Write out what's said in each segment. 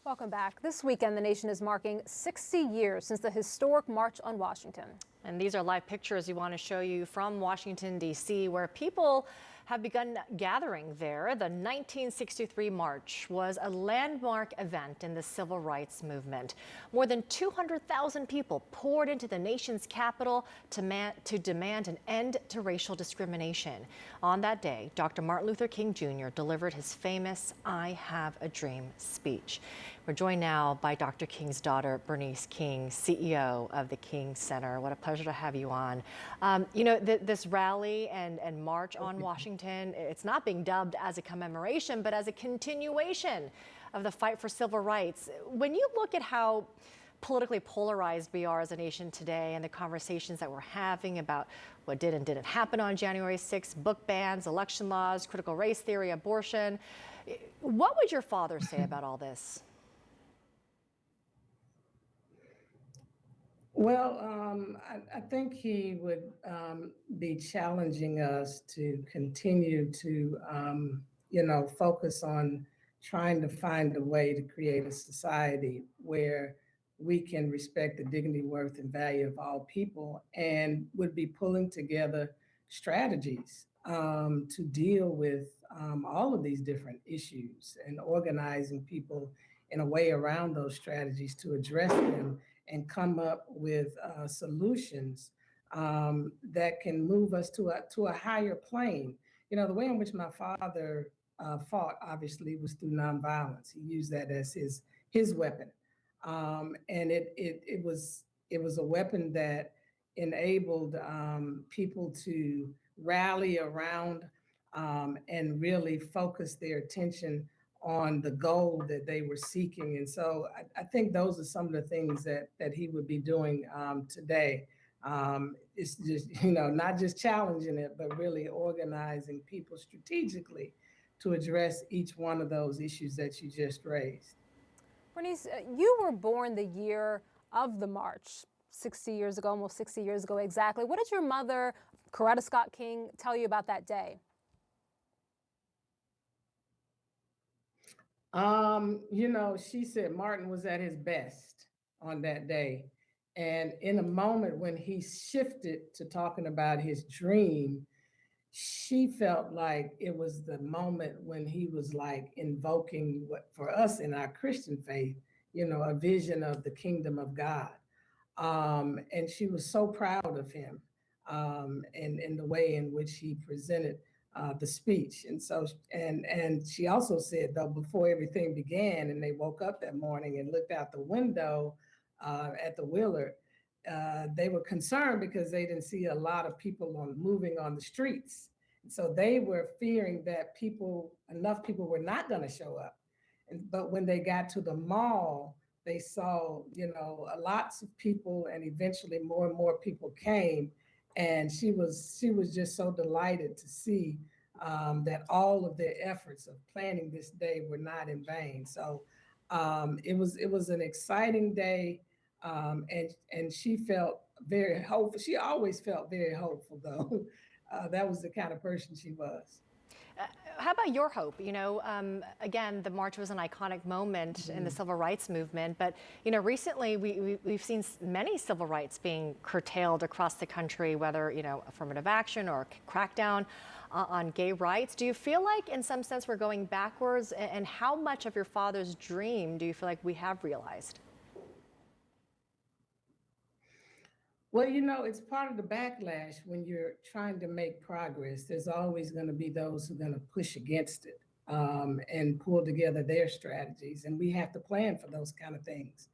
Welcome back. This weekend, the nation is marking 60 years since the historic March on Washington. And these are live pictures we want to show you from Washington, D.C., where people have begun gathering there. The 1963 March was a landmark event in the civil rights movement. More than 200,000 people poured into the nation's capital to demand an end to racial discrimination. On that day, Dr. Martin Luther King Jr. delivered his famous "I Have a Dream" speech. We're joined now by Dr. King's daughter, Bernice King, CEO of the King Center. What a pleasure to have you on. This rally and march on Washington, it's not being dubbed as a commemoration, but as a continuation of the fight for civil rights. When you look at how politically polarized we are as a nation today and the conversations that we're having about what did and didn't happen on January 6th, book bans, election laws, critical race theory, abortion, what would your father say about all this? Well, I think he would be challenging us to continue to, focus on trying to find a way to create a society where we can respect the dignity, worth, and value of all people, and would be pulling together strategies to deal with all of these different issues and organizing people in a way around those strategies to address them and come up with solutions that can move us to a higher plane. You know, the way in which my father fought obviously was through nonviolence. He used that as his weapon, and it was a weapon that enabled people to rally around and really focus their attention on the goal that they were seeking. And so I think those are some of the things that he would be doing today. It's just, not just challenging it, but really organizing people strategically to address each one of those issues that you just raised. Bernice, you were born the year of the march, 60 years ago, almost 60 years ago exactly. What did your mother, Coretta Scott King, tell you about that day? She said Martin was at his best on that day. And in a moment when he shifted to talking about his dream, she felt like it was the moment when he was like invoking what for us in our Christian faith, a vision of the kingdom of God. And she was so proud of him and the way in which he presented the speech. And so, and she also said, though, before everything began and they woke up that morning and looked out the window at the Willard, they were concerned because they didn't see a lot of people moving on the streets. And so they were fearing that enough people were not going to show up. But when they got to the mall, they saw, lots of people, and eventually more and more people came. And she was just so delighted to see that all of their efforts of planning this day were not in vain. So it was an exciting day, and she felt very hopeful. She always felt very hopeful, though. That was the kind of person she was. How about your hope? Again, the march was an iconic moment in the civil rights movement, but recently we've seen many civil rights being curtailed across the country, whether affirmative action or crackdown on gay rights. Do you feel like, in some sense, we're going backwards? And how much of your father's dream do you feel like we have realized? Well, it's part of the backlash when you're trying to make progress. There's always going to be those who are going to push against it and pull together their strategies. And we have to plan for those kind of things.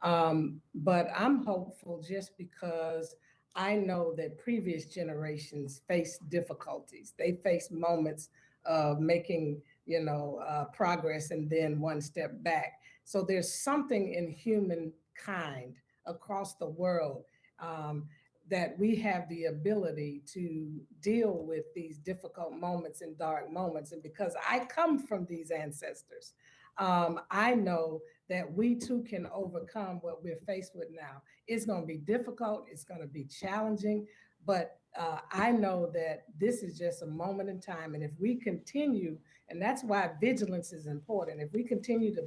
But I'm hopeful just because I know that previous generations faced difficulties. They faced moments of making, progress and then one step back. So there's something in humankind across the world that we have the ability to deal with these difficult moments and dark moments. And because I come from these ancestors, I know that we too can overcome what we're faced with now. It's going to be difficult. It's going to be challenging, but I know that this is just a moment in time. And if we continue, and that's why vigilance is important. If we continue to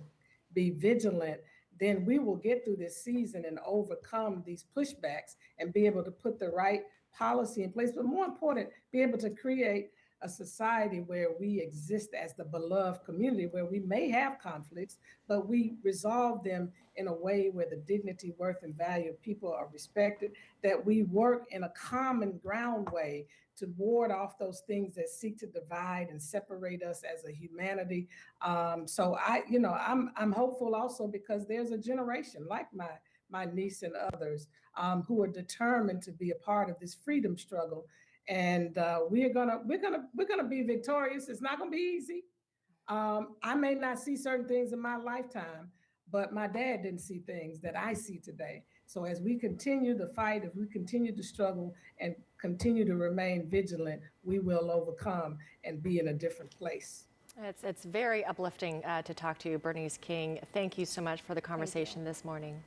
be vigilant, then we will get through this season and overcome these pushbacks and be able to put the right policy in place. But more important, be able to create a society where we exist as the beloved community, where we may have conflicts, but we resolve them in a way where the dignity, worth, and value of people are respected, that we work in a common ground way to ward off those things that seek to divide and separate us as a humanity. So I'm hopeful also because there's a generation like my niece and others who are determined to be a part of this freedom struggle, and we're gonna be victorious. It's not gonna be easy. I may not see certain things in my lifetime, but my dad didn't see things that I see today. So as we continue the fight, if we continue to struggle and continue to remain vigilant, we will overcome and be in a different place. It's very uplifting to talk to you, Bernice King. Thank you so much for the conversation this morning.